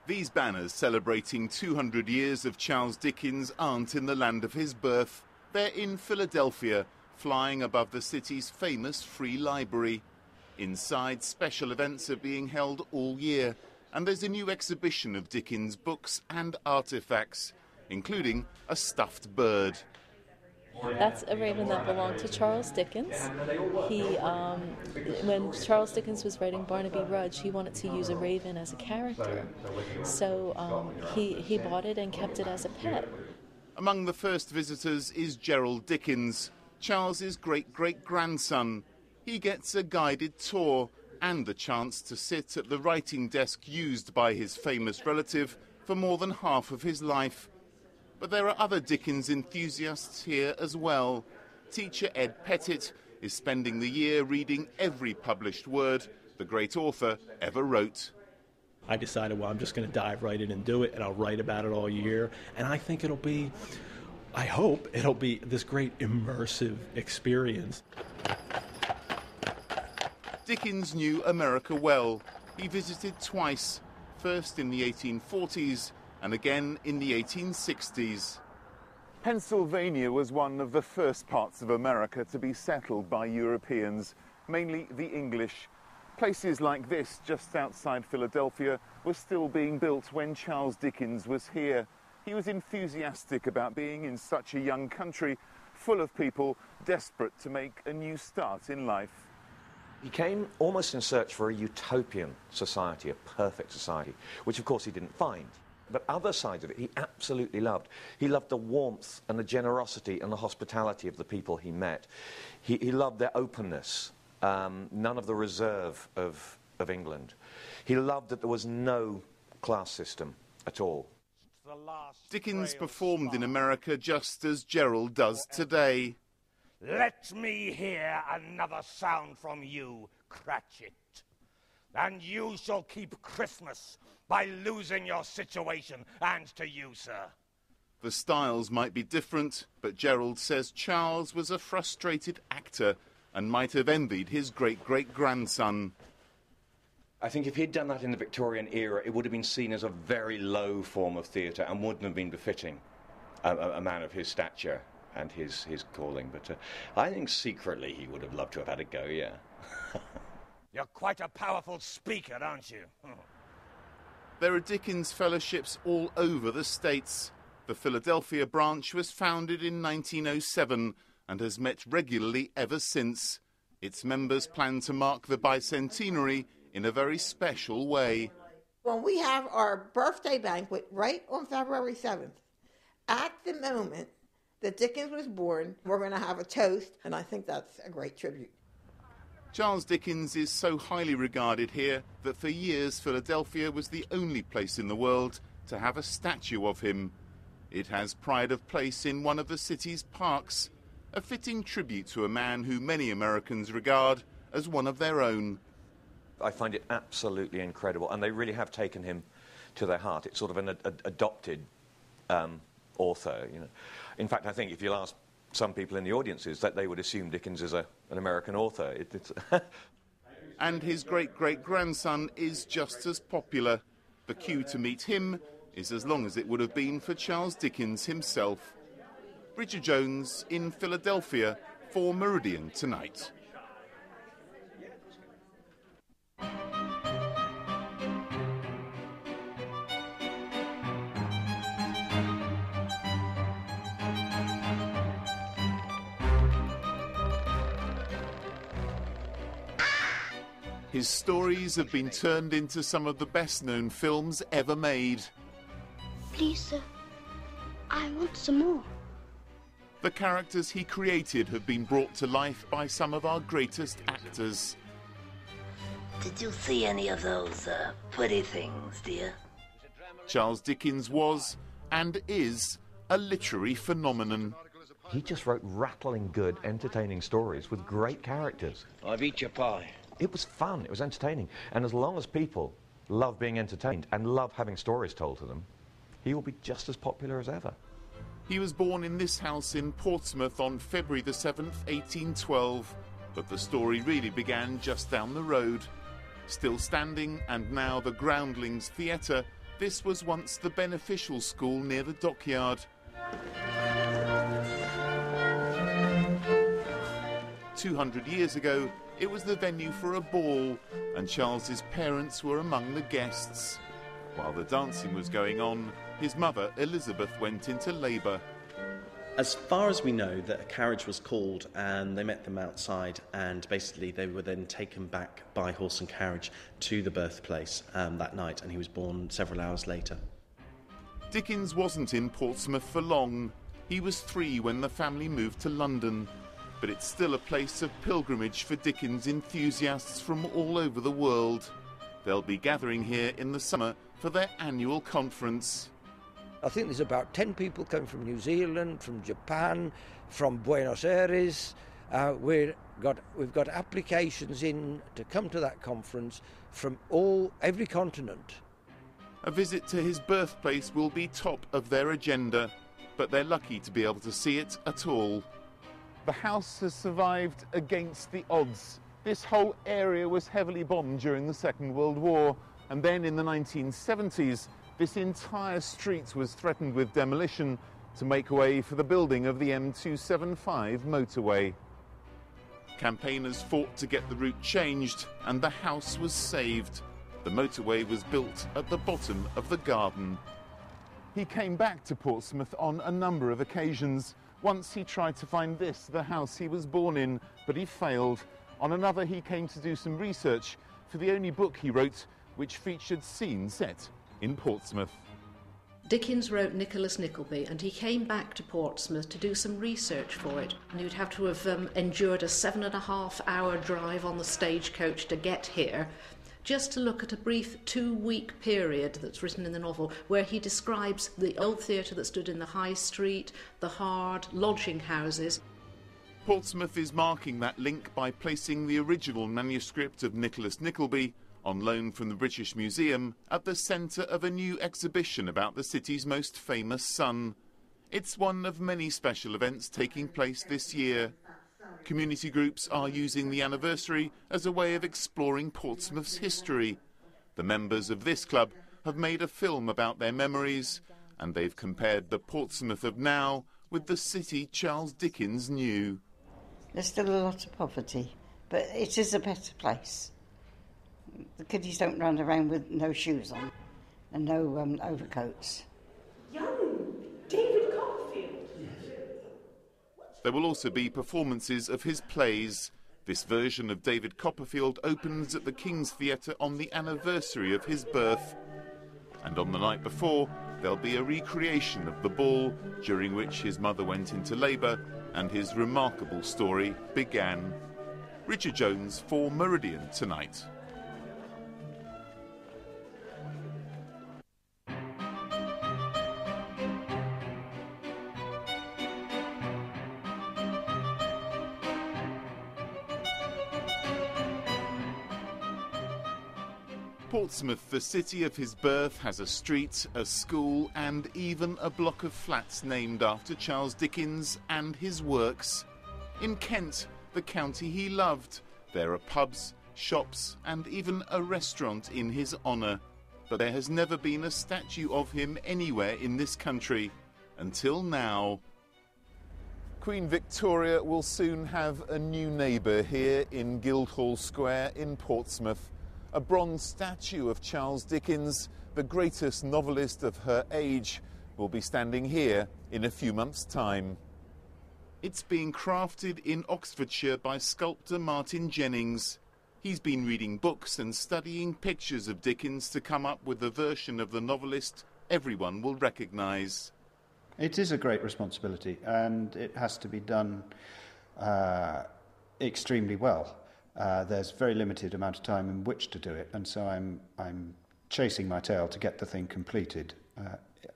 These banners celebrating 200 years of Charles Dickens aren't in the land of his birth. They're in Philadelphia, flying above the city's famous Free Library. Inside, special events are being held all year, and there's a new exhibition of Dickens books and artefacts, including a stuffed bird. That's a raven that belonged to Charles Dickens. When Charles Dickens was writing Barnaby Rudge, he wanted to use a raven as a character. So he bought it and kept it as a pet. Among the first visitors is Gerald Dickens, Charles's great-great-grandson. He gets a guided tour and the chance to sit at the writing desk used by his famous relative for more than half of his life. But there are other Dickens enthusiasts here as well. Teacher Ed Pettit is spending the year reading every published word the great author ever wrote. I decided, well, I'm just going to dive right in and do it, and I'll write about it all year. And I think I hope it'll be this great immersive experience. Dickens knew America well. He visited twice, first in the 1840s and again in the 1860s. Pennsylvania was one of the first parts of America to be settled by Europeans, mainly the English. Places like this, just outside Philadelphia, were still being built when Charles Dickens was here. He was enthusiastic about being in such a young country, full of people desperate to make a new start in life. He came almost in search for a utopian society, a perfect society, which of course he didn't find. But other sides of it he absolutely loved. He loved the warmth and the generosity and the hospitality of the people he met. He loved their openness, none of the reserve of England. He loved that there was no class system at all. Dickens performed in America just as Gerald does today. Let me hear another sound from you, Cratchit, and you shall keep Christmas by losing your situation, and to you, sir. The styles might be different, but Gerald says Charles was a frustrated actor and might have envied his great-great-grandson. I think if he'd done that in the Victorian era, it would have been seen as a very low form of theatre and wouldn't have been befitting a man of his stature and his calling. But I think secretly he would have loved to have had a go, yeah. You're quite a powerful speaker, aren't you? There are Dickens fellowships all over the States. The Philadelphia branch was founded in 1907 and has met regularly ever since. Its members plan to mark the bicentenary in a very special way. When we have our birthday banquet right on February 7th, at the moment that Dickens was born, we're going to have a toast, and I think that's a great tribute. Charles Dickens is so highly regarded here that for years Philadelphia was the only place in the world to have a statue of him. It has pride of place in one of the city's parks, a fitting tribute to a man who many Americans regard as one of their own. I find it absolutely incredible, and they really have taken him to their heart. It's sort of an adopted author, you know. In fact, I think if you'll ask some people in the audiences, that they would assume Dickens is an American author. And his great-great-grandson is just as popular. The queue to meet him is as long as it would have been for Charles Dickens himself. Bridget Jones in Philadelphia for Meridian Tonight. His stories have been turned into some of the best-known films ever made. Please, sir, I want some more. The characters he created have been brought to life by some of our greatest actors. Did you see any of those pretty things, dear? Charles Dickens was, and is, a literary phenomenon. He just wrote rattling good, entertaining stories with great characters. I've eat your pie. It was fun, it was entertaining, and as long as people love being entertained and love having stories told to them, he will be just as popular as ever. He was born in this house in Portsmouth on February the 7th, 1812, but the story really began just down the road. Still standing, and now the Groundlings Theatre, This was once the beneficial school near the dockyard. 200 years ago, it was the venue for a ball, and Charles's parents were among the guests. While the dancing was going on, his mother, Elizabeth, went into labour. As far as we know, that a carriage was called and they met them outside, and basically they were then taken back by horse and carriage to the birthplace that night, and he was born several hours later. Dickens wasn't in Portsmouth for long. He was 3 when the family moved to London, but it's still a place of pilgrimage for Dickens enthusiasts from all over the world. They'll be gathering here in the summer for their annual conference. I think there's about 10 people coming from New Zealand, from Japan, from Buenos Aires. We've got applications in to come to that conference from every continent. A visit to his birthplace will be top of their agenda, but they're lucky to be able to see it at all. The house has survived against the odds. This whole area was heavily bombed during the Second World War, and then in the 1970s, this entire street was threatened with demolition to make way for the building of the M275 motorway. Campaigners fought to get the route changed, and the house was saved. The motorway was built at the bottom of the garden. He came back to Portsmouth on a number of occasions. Once he tried to find this, the house he was born in, but he failed. On another, he came to do some research for the only book he wrote, which featured scenes set in Portsmouth. Dickens wrote Nicholas Nickleby, and he came back to Portsmouth to do some research for it. And you'd have to have endured a 7.5-hour drive on the stagecoach to get here, just to look at a brief 2-week period that's written in the novel, where he describes the old theatre that stood in the High Street, the hard lodging houses. Portsmouth is marking that link by placing the original manuscript of Nicholas Nickleby, on loan from the British Museum, at the centre of a new exhibition about the city's most famous son. It's one of many special events taking place this year. Community groups are using the anniversary as a way of exploring Portsmouth's history. The members of this club have made a film about their memories, and they've compared the Portsmouth of now with the city Charles Dickens knew. There's still a lot of poverty, but it is a better place. The kiddies don't run around with no shoes on and no overcoats. Young David Copperfield. There will also be performances of his plays. This version of David Copperfield opens at the King's Theatre on the anniversary of his birth. And on the night before, there'll be a recreation of the ball during which his mother went into labour and his remarkable story began. Richard Jones for Meridian Tonight. Portsmouth, the city of his birth, has a street, a school, and even a block of flats named after Charles Dickens and his works. In Kent, the county he loved, there are pubs, shops, and even a restaurant in his honour. But there has never been a statue of him anywhere in this country, until now. Queen Victoria will soon have a new neighbour here in Guildhall Square in Portsmouth. A bronze statue of Charles Dickens, the greatest novelist of her age, will be standing here in a few months' time. It's being crafted in Oxfordshire by sculptor Martin Jennings. He's been reading books and studying pictures of Dickens to come up with a version of the novelist everyone will recognise. It is a great responsibility, and it has to be done extremely well. There's very limited amount of time in which to do it, and so I'm chasing my tail to get the thing completed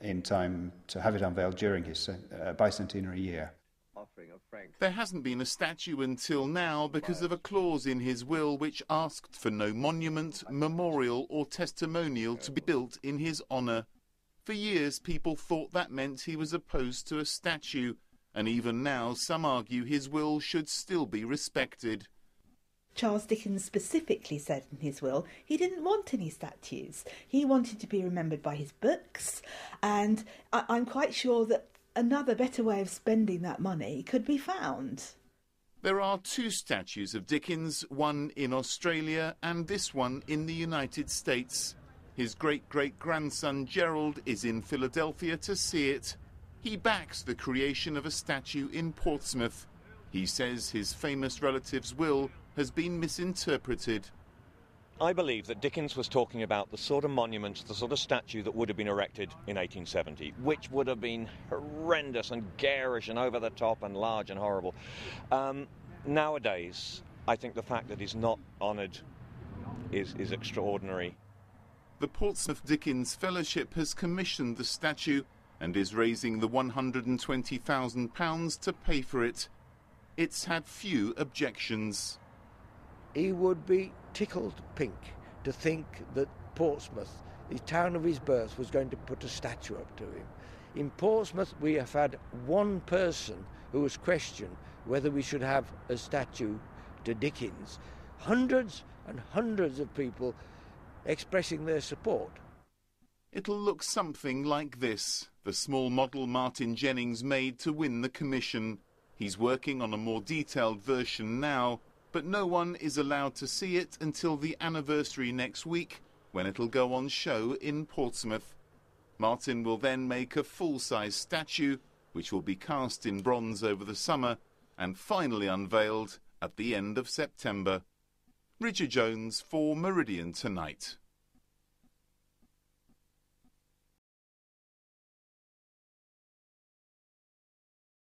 in time to have it unveiled during his bicentenary year. There hasn't been a statue until now because of a clause in his will which asked for no monument, memorial or testimonial to be built in his honour. For years people thought that meant he was opposed to a statue, and even now some argue his will should still be respected. Charles Dickens specifically said in his will he didn't want any statues. He wanted to be remembered by his books, and I'm quite sure that another better way of spending that money could be found. There are 2 statues of Dickens, one in Australia and this one in the United States. His great-great-grandson Gerald is in Philadelphia to see it. He backs the creation of a statue in Portsmouth. He says his famous relative's will has been misinterpreted. I believe that Dickens was talking about the sort of monument, the sort of statue that would have been erected in 1870, which would have been horrendous and garish and over the top and large and horrible. Nowadays, I think the fact that he's not honoured is extraordinary. The Portsmouth Dickens Fellowship has commissioned the statue and is raising the £120,000 to pay for it. It's had few objections. He would be tickled pink to think that Portsmouth, the town of his birth, was going to put a statue up to him. In Portsmouth, we have had one person who has questioned whether we should have a statue to Dickens. Hundreds and hundreds of people expressing their support. It'll look something like this, the small model Martin Jennings made to win the commission. He's working on a more detailed version now, but no one is allowed to see it until the anniversary next week, when it'll go on show in Portsmouth. Martin will then make a full-size statue, which will be cast in bronze over the summer and finally unveiled at the end of September. Richard Jones for Meridian Tonight.